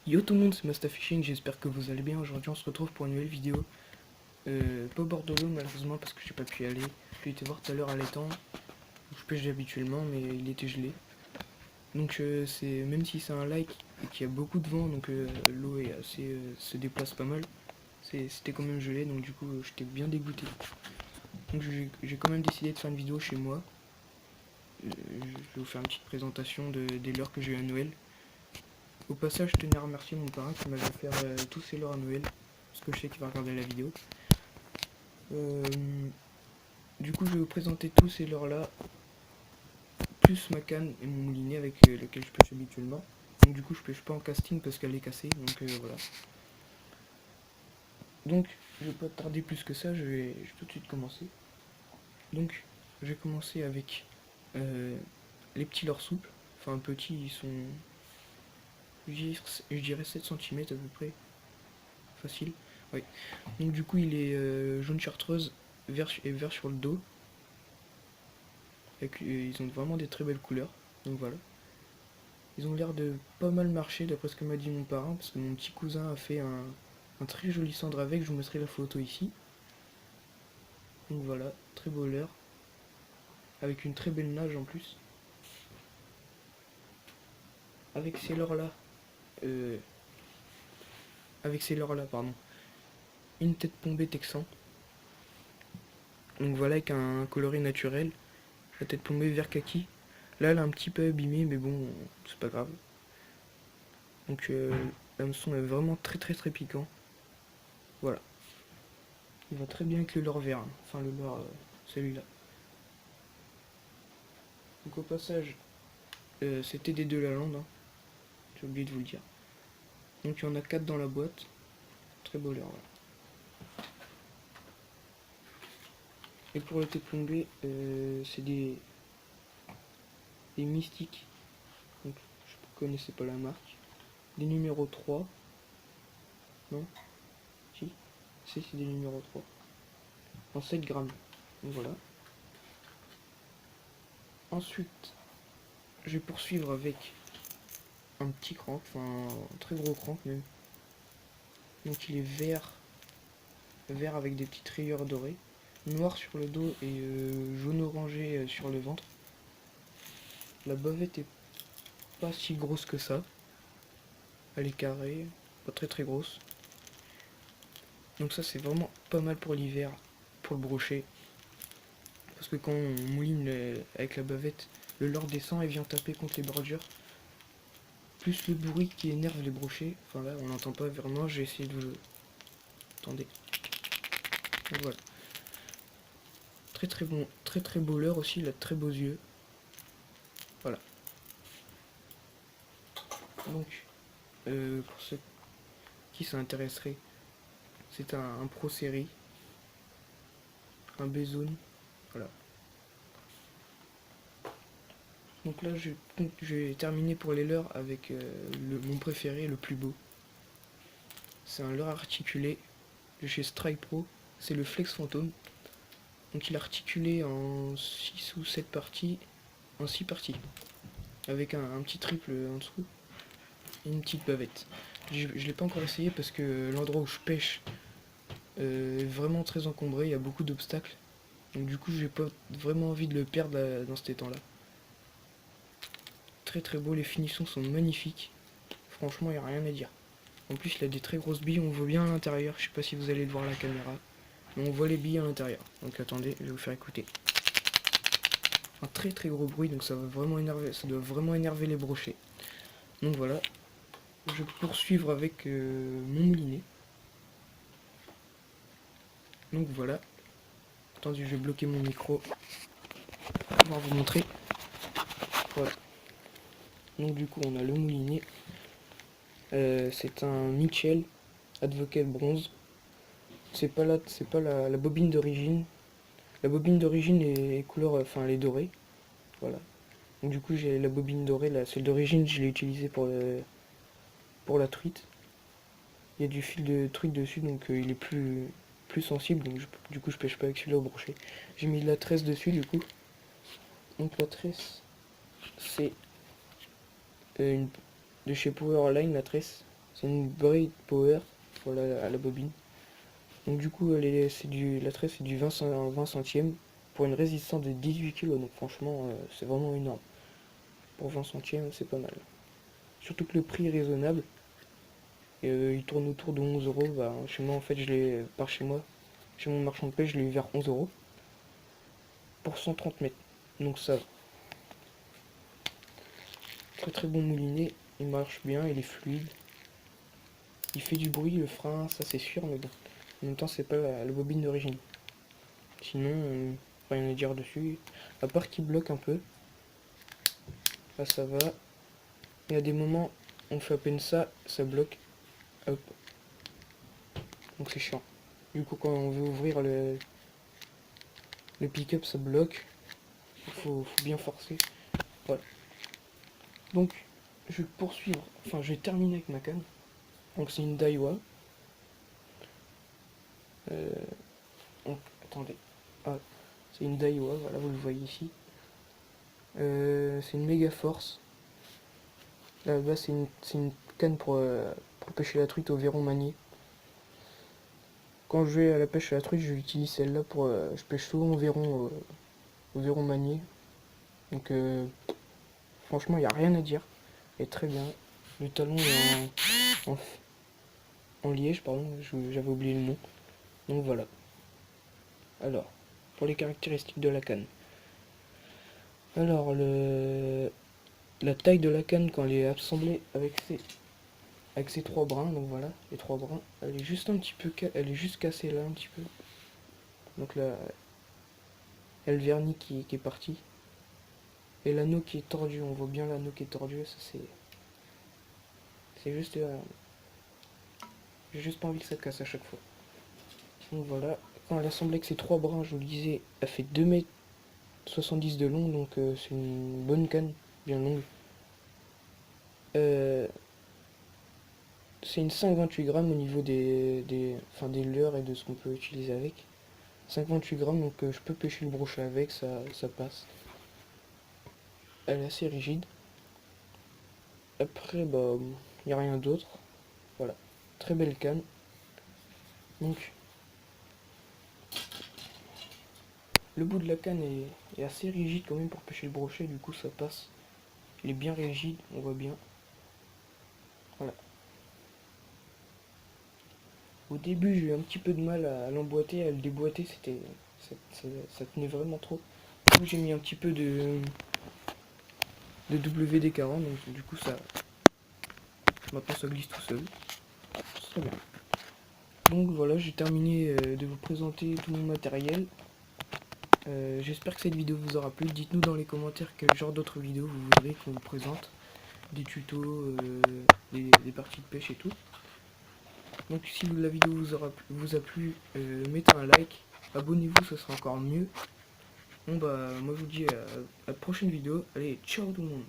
Yo tout le monde, c'est Mastafishing, j'espère que vous allez bien. Aujourd'hui on se retrouve pour une nouvelle vidéo. Pas au bord de l'eau malheureusement parce que j'ai pas pu y aller. J'ai été voir tout à l'heure à l'étang où je pêche habituellement mais il était gelé. Donc c'est même si c'est un lac et qu'il y a beaucoup de vent, donc l'eau est assez se déplace pas mal. C'était quand même gelé, donc du coup j'étais bien dégoûté. Donc j'ai quand même décidé de faire une vidéo chez moi. Je vais vous faire une petite présentation des leurres que j'ai eu à Noël. Au passage, je tenais à remercier mon parrain qui m'avait fait tous ses leurres à Noël, parce que je sais qu'il va regarder la vidéo. Euh, du coup, je vais vous présenter tous ces leurres-là, plus ma canne et mon moulinet avec lequel je pêche habituellement. Donc du coup, je pêche pas en casting parce qu'elle est cassée, donc voilà. Donc, je vais pas tarder plus que ça, je vais tout de suite commencer. Donc, je vais commencer avec les petits leurres souples. Enfin, petits, ils sont, je dirais 7 cm à peu près, facile. Oui. Donc du coup, il est jaune chartreuse vert et vert sur le dos. Ils ont vraiment des très belles couleurs. Donc voilà. Ils ont l'air de pas mal marcher d'après ce que m'a dit mon parrain, parce que mon petit cousin a fait un très joli cendre avec, je vous mettrai la photo ici. Donc voilà, très beau leurre, avec une très belle nage en plus. Avec ces leurres là, euh, pardon, une tête pombée texan. Donc voilà, avec un coloris naturel, la tête pombée vert kaki. Là, elle est un petit peu abîmée, mais bon, c'est pas grave. Donc l'hameçon est vraiment très piquant. Voilà. Il va très bien avec le leurre vert, hein. Enfin le leurre, celui-là. Donc au passage, c'était des deux la lande, hein. J'ai oublié de vous le dire. Donc il y en a 4 dans la boîte. Très beau leurre, voilà. Et pour le thé plombé, c'est des mystiques. Donc je ne connaissais pas la marque. Des numéros 3. Non? Si? Si, c'est des numéros 3. En 7 grammes. Donc voilà. Ensuite, je vais poursuivre avec un petit crank, enfin un très gros crank même. Donc il est vert avec des petites rayures dorées, noir sur le dos et jaune orangé sur le ventre. La bavette est pas si grosse que ça. Elle est carrée, pas très grosse. Donc ça c'est vraiment pas mal pour l'hiver, pour le brochet. Parce que quand on mouline avec la bavette, le leurre descend et vient taper contre les bordures. Plus le bruit qui énerve les brochets. Enfin là on n'entend pas vraiment, j'ai essayé de vous... Attendez. Donc voilà. Très bon, très beau leurre aussi, il a de très beaux yeux. Voilà. Donc pour ceux qui s'intéresseraient, c'est un Pro Série, un B-Zone, voilà. Donc là, je vais terminer pour les leurres avec mon préféré, le plus beau. C'est un leurre articulé de chez Strike Pro, c'est le Flex Phantom. Donc il est articulé en 6 ou 7 parties, en 6 parties, avec un petit triple en dessous et une petite bavette. Je ne l'ai pas encore essayé parce que l'endroit où je pêche est vraiment très encombré, il y a beaucoup d'obstacles. Donc du coup, j'ai pas vraiment envie de le perdre dans cet étang-là. Très beau, les finitions sont magnifiques. Franchement, il n'y a rien à dire. En plus, il a des très grosses billes, on voit bien à l'intérieur. Je sais pas si vous allez le voir à la caméra, mais on voit les billes à l'intérieur. Donc attendez, je vais vous faire écouter. Un très gros bruit, donc ça doit vraiment énerver les brochets. Donc voilà, je vais poursuivre avec mon moulinet. Donc voilà. Attendez, je vais bloquer mon micro pour pouvoir vous montrer. Voilà. Donc du coup, on a le moulinet. C'est un Mitchell Advocate bronze. C'est pas la bobine d'origine. La bobine d'origine est couleur, enfin elle est dorée. Voilà. Donc du coup j'ai la bobine dorée, celle d'origine je l'ai utilisée pour la truite. Il y a du fil de truite dessus donc il est plus sensible donc du coup je pêche pas avec celui-là au brochet. J'ai mis de la tresse dessus du coup. Donc la tresse c'est une de chez Powerline la tresse. C'est une Braid Power, voilà, à la bobine. Donc du coup, la tresse c'est du 20 centièmes pour une résistance de 18 kg. Donc franchement, c'est vraiment énorme. Pour 20 centièmes, c'est pas mal. Surtout que le prix est raisonnable. Et il tourne autour de 11 euros. Bah, chez moi, en fait, je l'ai par chez moi. Chez mon marchand de pêche, je l'ai eu vers 11 euros pour 130 mètres. Donc ça va. Très très bon moulinet. Il marche bien, il est fluide. Il fait du bruit, le frein, ça c'est sûr, mais bon. En même temps, c'est pas la bobine d'origine. Sinon, rien à dire dessus. À part qu'il bloque un peu. Là, ça va. Il y a des moments, on fait à peine ça, ça bloque. Hop. Donc c'est chiant. Du coup, quand on veut ouvrir le pick-up, ça bloque. Faut bien forcer. Voilà. Donc, je vais poursuivre. Enfin, je vais terminer avec ma canne. Donc, c'est une Daiwa. Donc, attendez. Ah, c'est une Daiwa, voilà, vous le voyez ici. C'est une méga force. Là-bas, c'est une canne pour pêcher la truite au verron manié. Quand je vais à la pêche à la truite, je utilise celle-là pour. Je pêche souvent au verron manié. Donc, franchement, il n'y a rien à dire. Elle est très bien. Le talon est en liège, pardon, j'avais oublié le nom. Donc voilà. Alors, pour les caractéristiques de la canne. Alors, la taille de la canne quand elle est assemblée avec ses trois brins, donc voilà, les trois brins, elle est juste un petit peu, elle est juste cassée là un petit peu. Donc là, il y a le vernis qui est parti. Et l'anneau qui est tordu, on voit bien l'anneau qui est tordu, ça c'est juste, j'ai juste pas envie que ça casse à chaque fois. Donc voilà, quand elle est assemblée avec ses trois brins, je vous le disais, elle fait 2,70 m de long, donc c'est une bonne canne, bien longue. C'est une 5,28 grammes au niveau des leurres et de ce qu'on peut utiliser avec. 5,28 grammes, donc je peux pêcher le brochet avec, ça passe. Elle est assez rigide. Après, bah, il n'y a rien d'autre. Voilà, très belle canne. Donc, le bout de la canne est assez rigide quand même pour pêcher le brochet, du coup ça passe. Il est bien rigide, on voit bien. Voilà. Au début, j'ai eu un petit peu de mal à l'emboîter, à le déboîter, ça tenait vraiment trop. Du coup, j'ai mis un petit peu de WD-40, donc du coup, maintenant ça glisse tout seul. C'est très bien. Donc voilà, j'ai terminé de vous présenter tout mon matériel. J'espère que cette vidéo vous aura plu. Dites-nous dans les commentaires quel genre d'autres vidéos vous voudrez qu'on vous présente. Des tutos, des parties de pêche et tout. Donc si la vidéo vous a plu, mettez un like, abonnez-vous, ce sera encore mieux. Bon bah moi je vous dis à la prochaine vidéo. Allez, ciao tout le monde.